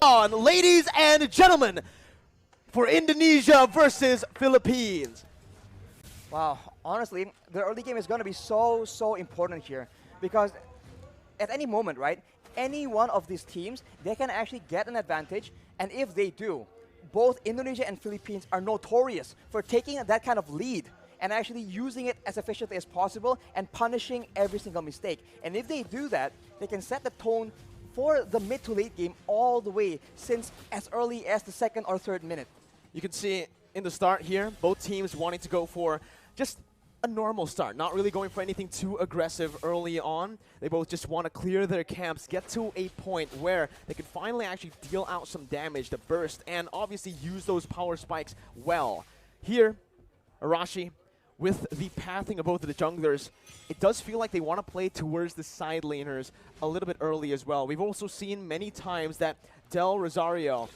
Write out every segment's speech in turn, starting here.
on, ladies and gentlemen, for Indonesia versus Philippines. Wow, honestly, the early game is going to be so important here because at any moment, right, any one of these teams, they can actually get an advantage, and if they do, both Indonesia and Philippines are notorious for taking that kind of lead and actually using it as efficiently as possible and punishing every single mistake. And if they do that, they can set the tone for the mid to late game all the way since as early as the second or third minute. You can see in the start here, both teams wanting to go for just a normal start, not really going for anything too aggressive early on. They both just want to clear their camps, get to a point where they can finally actually deal out some damage to burst and obviously use those power spikes well. Here, Arashi, with the pathing of both of the junglers, it does feel like they want to play towards the side laners a little bit early as well. We've also seen many times that Del Rosario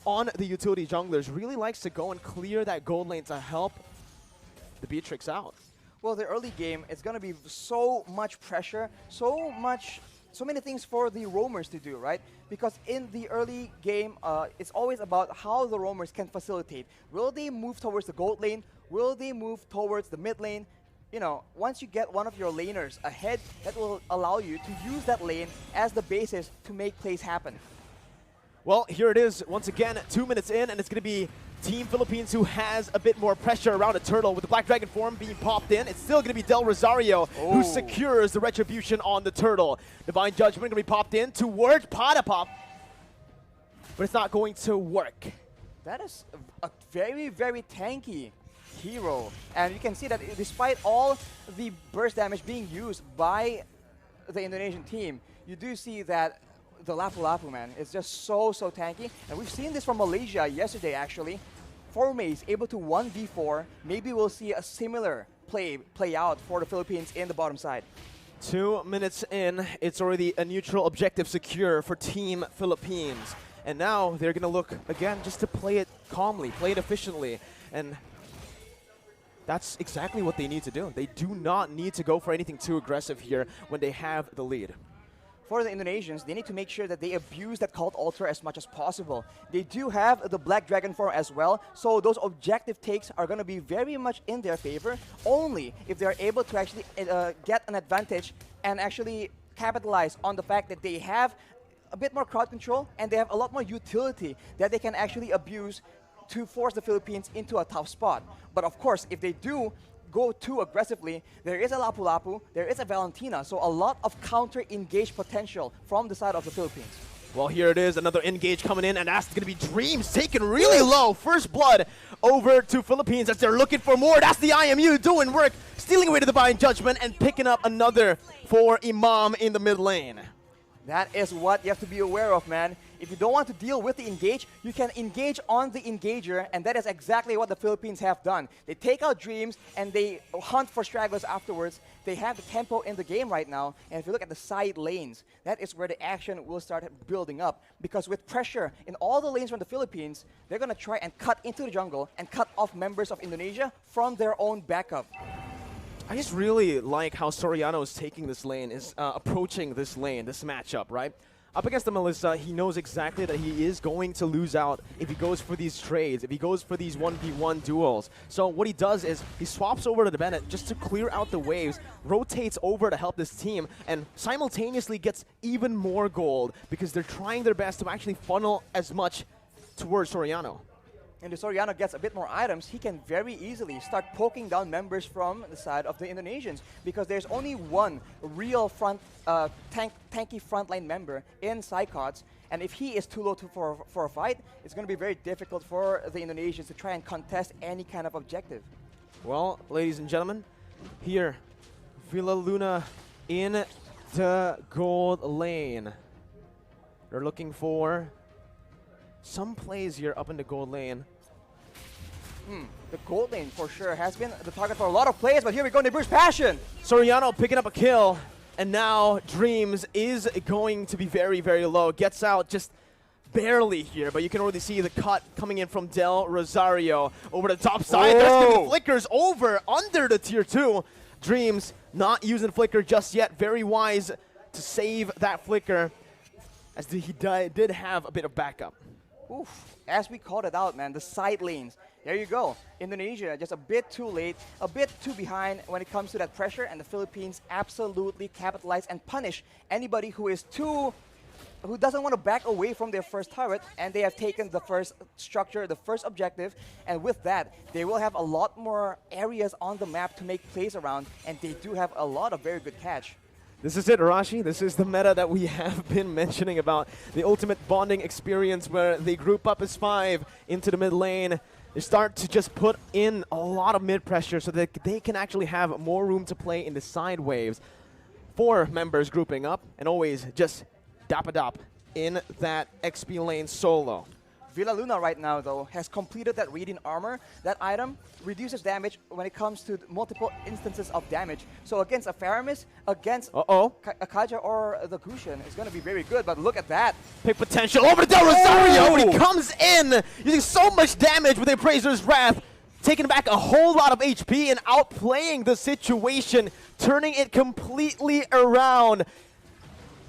on the utility junglers really likes to go and clear that gold lane to help the Beatrix out. Well, the early game, it's going to be so much pressure, so many things for the roamers to do, right? Because in the early game, it's always about how the roamers can facilitate. Will they move towards the gold lane? Will they move towards the mid lane? You know, once you get one of your laners ahead, that will allow you to use that lane as the basis to make plays happen. Well, here it is once again, 2 minutes in, and it's going to be Team Philippines who has a bit more pressure around a turtle with the Black Dragon form being popped in. It's still going to be Del Rosario who secures the retribution on the turtle. Divine Judgment going to be popped in towards Patapop, but it's not going to work. That is a very tanky hero, and you can see that despite all the burst damage being used by the Indonesian team, you do see that the Lapu Lapu, man, is just so tanky. And we've seen this from Malaysia yesterday, actually. Formace able to 1v4. Maybe we'll see a similar play out for the Philippines in the bottom side. 2 minutes in, it's already a neutral objective secure for Team Philippines. And now they're going to look, again, just to play it calmly, play it efficiently. And that's exactly what they need to do. They do not need to go for anything too aggressive here when they have the lead. For the Indonesians, they need to make sure that they abuse that Cult Altar as much as possible. They do have the Black Dragon form as well, so those objective takes are going to be very much in their favor, only if they're able to actually get an advantage and actually capitalize on the fact that they have a bit more crowd control and they have a lot more utility that they can actually abuse to force the Philippines into a tough spot. But of course, if they do go too aggressively, there is a Lapu Lapu, there is a Valentina, so a lot of counter-engage potential from the side of the Philippines. Well, here it is, another engage coming in, and that's going to be Dreams taken really low. First blood over to Philippines as they're looking for more. That's the IMU doing work, stealing away to the Divine Judgment and picking up another for Imam in the mid lane. That is what you have to be aware of, man. If you don't want to deal with the engage, you can engage on the engager, and that is exactly what the Philippines have done. They take out Dreams, and they hunt for stragglers afterwards. They have the tempo in the game right now, and if you look at the side lanes, that is where the action will start building up. Because with pressure in all the lanes from the Philippines, they're going to try and cut into the jungle and cut off members of Indonesia from their own backup. I just really like how Soriano is taking this lane, is approaching this lane, this matchup, right? Up against the Melissa, he knows exactly that he is going to lose out if he goes for these trades, if he goes for these 1v1 duels. So what he does is he swaps over to the Bennett just to clear out the waves, rotates over to help this team, and simultaneously gets even more gold because they're trying their best to actually funnel as much towards Soriano. And if Soriano gets a bit more items, he can very easily start poking down members from the side of the Indonesians because there's only one real tanky frontline member in Saykots, and if he is too low for a fight, it's going to be very difficult for the Indonesians to try and contest any kind of objective. Well, ladies and gentlemen, here, Villa Luna in the gold lane. They're looking for some plays here up in the gold lane. The gold lane for sure has been the target for a lot of plays, but here we go, Nibiru's Passion. Soriano picking up a kill, and now Dreams is going to be very low. Gets out just barely here, but you can already see the cut coming in from Del Rosario over the top side. There's going to be flickers over under the tier 2. Dreams not using flicker just yet. Very wise to save that flicker. as he did have a bit of backup. Oof, as we called it out, man, the side lanes. There you go. Indonesia just a bit too late, a bit too behind when it comes to that pressure, and the Philippines absolutely capitalize and punish anybody who doesn't want to back away from their first turret, and they have taken the first structure, the first objective, and with that, they will have a lot more areas on the map to make plays around, and they do have a lot of very good catch. This is it, Arashi. This is the meta that we have been mentioning about. The ultimate bonding experience where they group up as 5 into the mid lane. They start to just put in a lot of mid pressure so that they can actually have more room to play in the side waves. 4 members grouping up and always just dap-a-dap in that XP lane solo. Villa Luna right now, though, has completed that Radiant Armor. That item reduces damage when it comes to multiple instances of damage. So against a Faramis, against a Kaja or the Gusion, it's going to be very good. But look at that. Pick potential over to Del Rosario, but he comes in using so much damage with Appraiser's Wrath, taking back a whole lot of HP and outplaying the situation, turning it completely around.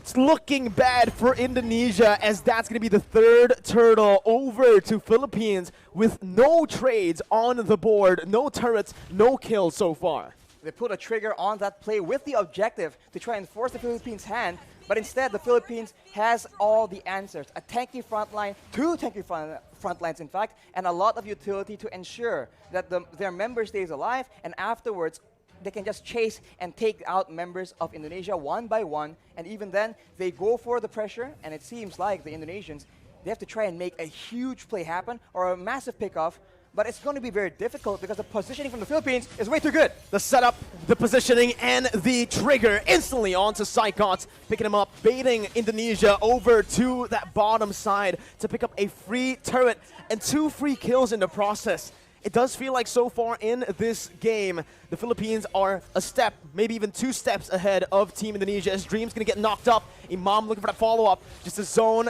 It's looking bad for Indonesia, as that's going to be the 3rd turtle over to Philippines with no trades on the board, no turrets, no kills so far. They put a trigger on that play with the objective to try and force the Philippines' hand, but instead the Philippines has all the answers. A tanky front line, 2 tanky front lines in fact, and a lot of utility to ensure that their member stays alive, and afterwards they can just chase and take out members of Indonesia one by one, and even then, they go for the pressure, and it seems like the Indonesians, they have to try and make a huge play happen, or a massive pickoff, but it's going to be very difficult because the positioning from the Philippines is way too good. The setup, the positioning, and the trigger instantly onto Saykots, picking him up, baiting Indonesia over to that bottom side to pick up a free turret and 2 free kills in the process. It does feel like so far in this game, the Philippines are a step, maybe even 2 steps ahead of Team Indonesia, as Dream's going to get knocked up. Imam looking for that follow-up, just to zone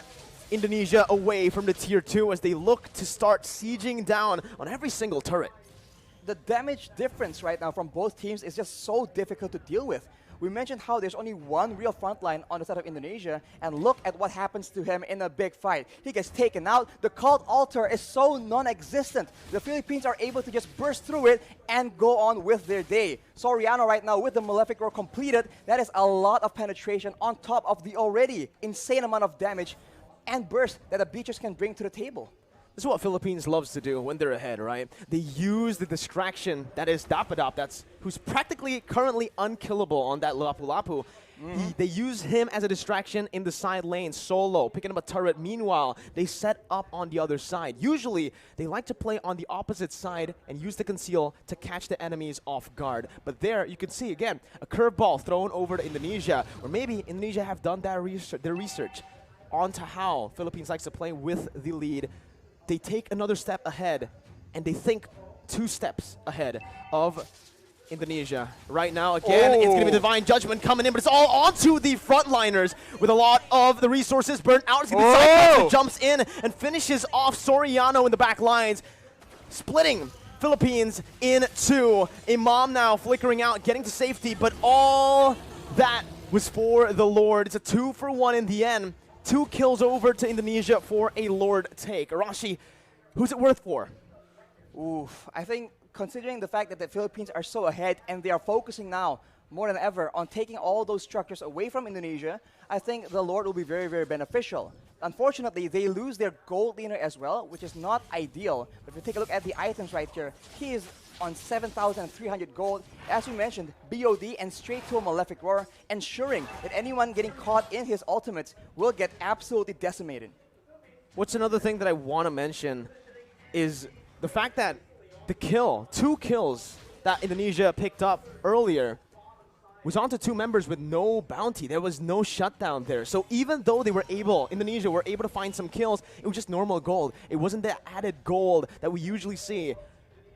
Indonesia away from the tier 2 as they look to start sieging down on every single turret. The damage difference right now from both teams is just so difficult to deal with. We mentioned how there's only one real frontline on the side of Indonesia, and look at what happens to him in a big fight. He gets taken out. The cult altar is so non-existent. The Philippines are able to just burst through it and go on with their day. Soriano right now with the Malefic Roar completed. That is a lot of penetration on top of the already insane amount of damage and burst that the Beaches can bring to the table. This is what Philippines loves to do when they're ahead, right? They use the distraction that is Dapadap, who's practically currently unkillable on that Lapu-Lapu. They use him as a distraction in the side lane, solo, picking up a turret. Meanwhile, they set up on the other side. Usually, they like to play on the opposite side and use the conceal to catch the enemies off guard. But there, you can see, again, a curveball thrown over to Indonesia, or maybe Indonesia have done their research onto how Philippines likes to play with the lead. They take another step ahead, and they think 2 steps ahead of Indonesia. Right now, again, it's going to be Divine Judgment coming in, but it's all onto the frontliners with a lot of the resources burnt out. It's going to be Saykots who jumps in and finishes off Soriano in the back lines, splitting Philippines in 2. Imam now flickering out, getting to safety, but all that was for the Lord. It's a 2-for-1 in the end. 2 kills over to Indonesia for a Lord take. Arashi, who's it worth for? Oof, I think considering the fact that the Philippines are so ahead and they are focusing now more than ever on taking all those structures away from Indonesia, I think the Lord will be very, very beneficial. Unfortunately, they lose their gold leaner as well, which is not ideal. But if you take a look at the items right here, he is on 7,300 gold. As we mentioned, BOD and straight to a Malefic Roar, ensuring that anyone getting caught in his ultimates will get absolutely decimated. What's another thing that I want to mention is the fact that the kill, 2 kills that Indonesia picked up earlier, was onto 2 members with no bounty. There was no shutdown there. So even though Indonesia were able to find some kills, it was just normal gold. It wasn't the added gold that we usually see.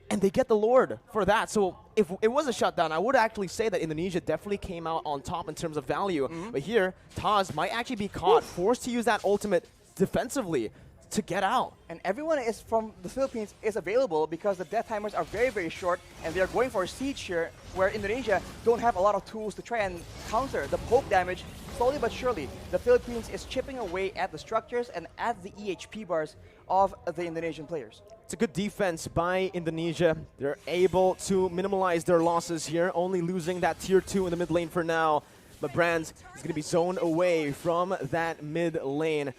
And they get the Lord for that. So if it was a shutdown, I would actually say that Indonesia definitely came out on top in terms of value. But here, Taz might actually be caught, forced to use that ultimate defensively to get out. And everyone is from the Philippines is available because the death timers are very, very short, and they're going for a siege here where Indonesia don't have a lot of tools to try and counter the poke damage slowly but surely, the Philippines is chipping away at the structures and at the EHP bars of the Indonesian players. It's a good defense by Indonesia. They're able to minimize their losses here, only losing that tier 2 in the mid lane for now. But Brands is going to be zoned away from that mid lane.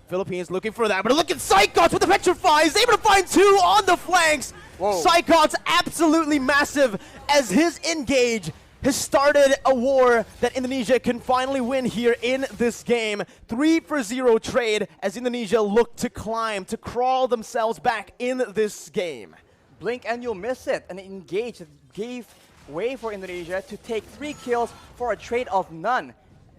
Philippines looking for that, but look at Saykots with the Petrify. He's able to find 2 on the flanks. Whoa. Saykots absolutely massive as his engage has started a war that Indonesia can finally win here in this game. 3-for-0 trade as Indonesia look to climb, to crawl themselves back in this game. Blink and you'll miss it. An engage that gave way for Indonesia to take 3 kills for a trade of none.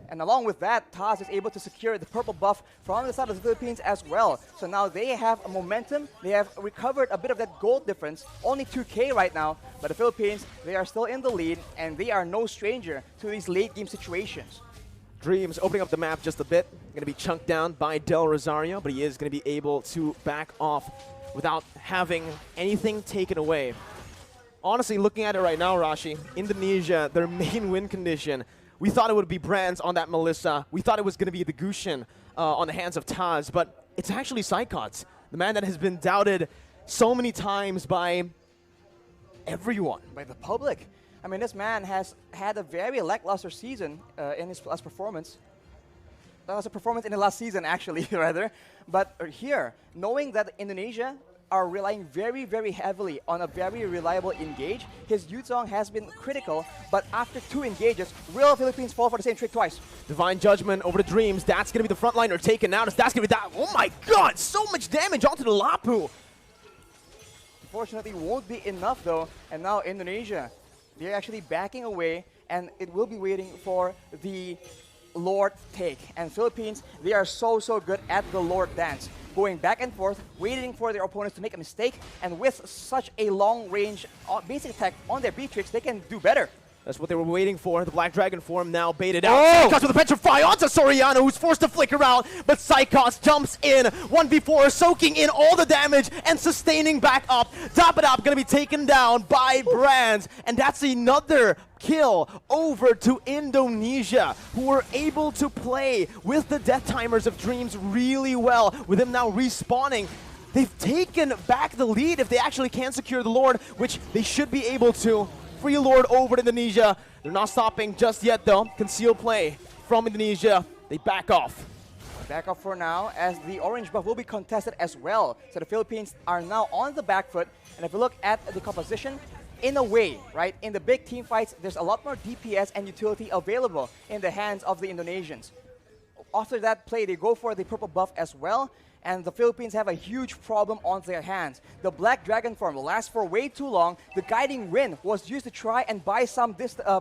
And along with that, Taz is able to secure the purple buff from the side of the Philippines as well. So now they have a momentum. They have recovered a bit of that gold difference. Only 2K right now. But the Philippines, they are still in the lead. And they are no stranger to these late game situations. Dreams opening up the map just a bit. Going to be chunked down by Del Rosario. But he is going to be able to back off without having anything taken away. Honestly, looking at it right now, Rashi, Indonesia, their main win condition, we thought it would be Brands on that Melissa. We thought it was going to be the Gushin on the hands of Taz, but it's actually Saykots, the man that has been doubted so many times by everyone. By the public. I mean, this man has had a very lackluster season in his last performance. That was a performance in the last season, actually, rather. But here, knowing that Indonesia are relying very, very heavily on a very reliable engage. His Yuzong has been critical, but after 2 engages, will Philippines fall for the same trick twice? Divine Judgment over the Dreams. That's going to be the frontliner taken out. That's going to be that. Oh my god, so much damage onto the Lapu. Unfortunately, won't be enough though. And now Indonesia, they're actually backing away, and it will be waiting for the Lord take. And Philippines, they are so good at the Lord dance. Going back and forth, waiting for their opponents to make a mistake, and with such a long-range basic attack on their B-Tricks, they can do better. That's what they were waiting for. The Black Dragon form now baited out. Saykots with a Petrify onto Soriano, who's forced to flicker out, but Saykots jumps in. 1v4, soaking in all the damage and sustaining back up. Top it up, gonna be taken down by Brands, and that's another kill over to Indonesia, who were able to play with the death timers of Dreams really well. With him now respawning, they've taken back the lead if they actually can secure the Lord, which they should be able to. Free Lord over to Indonesia. They're not stopping just yet though. Concealed play from Indonesia. They back off. Back off for now, as the orange buff will be contested as well. So the Philippines are now on the back foot. And if you look at the composition, in a way, right, in the big team fights, there's a lot more DPS and utility available in the hands of the Indonesians. After that play, they go for the purple buff as well. And the Philippines have a huge problem on their hands. The Black Dragon form will last for way too long. The Guiding Wind was used to try and buy some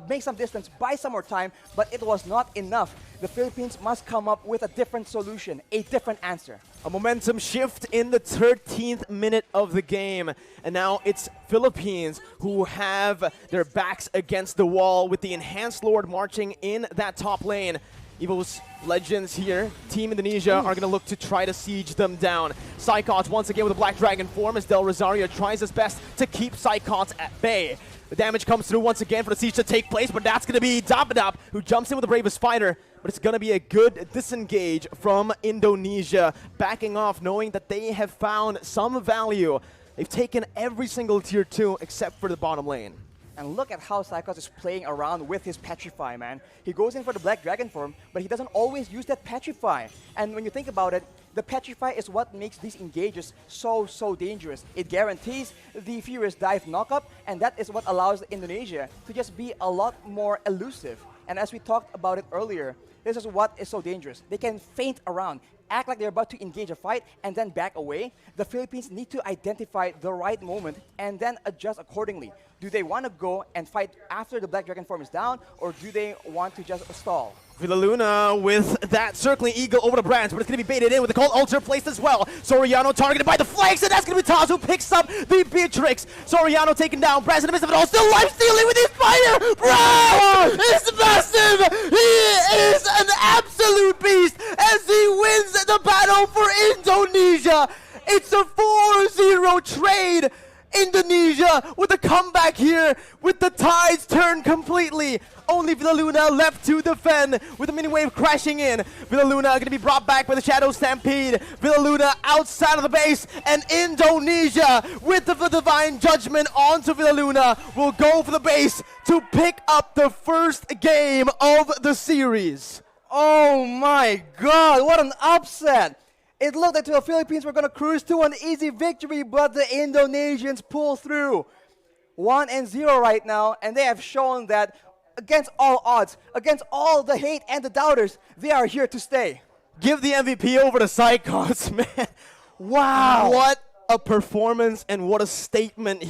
make some distance, buy some more time, but it was not enough. The Philippines must come up with a different solution, a different answer. A momentum shift in the 13th minute of the game. And now it's Philippines who have their backs against the wall with the Enhanced Lord marching in that top lane. Evo's Legends here, Team Indonesia, are going to look to try to siege them down. Saykots once again with a Black Dragon form as Del Rosario tries his best to keep Saykots at bay. The damage comes through once again for the siege to take place, but that's going to be Dapadap who jumps in with the bravest fighter. But it's going to be a good disengage from Indonesia, backing off knowing that they have found some value. They've taken every single tier 2 except for the bottom lane. And look at how Saykots is playing around with his Petrify, man. He goes in for the Black Dragon form, but he doesn't always use that Petrify. And when you think about it, the Petrify is what makes these engages so dangerous. It guarantees the Furious Dive knockup, and that is what allows Indonesia to just be a lot more elusive. And as we talked about it earlier, this is what is so dangerous. They can feint around, act like they're about to engage a fight, and then back away. The Philippines need to identify the right moment and then adjust accordingly. Do they want to go and fight after the Black Dragon form is down, or do they want to just stall? Villaluna with that circling eagle over the Brands, but it's going to be baited in with the cold altar placed as well. Soriano targeted by the flanks, and that's going to be Taz who picks up the Beatrix. Soriano taken down, Brands in the midst of it all, still life stealing with his fire. Bro, it's massive. He is an absolute beast as he wins the battle for Indonesia. It's a 4-0 trade. Indonesia with a comeback here, with the tides turned completely. Only Villaluna left to defend with the mini wave crashing in. Villaluna going to be brought back by the Shadow Stampede. Villaluna outside of the base, and Indonesia with the Divine Judgment onto Villaluna will go for the base to pick up the first game of the series. Oh my god, what an upset! It looked like the Philippines were going to cruise to an easy victory, but the Indonesians pull through. 1-0 right now, and they have shown that against all odds, against all the hate and the doubters, they are here to stay. Give the MVP over to Saykots, man. Wow! What a performance and what a statement here.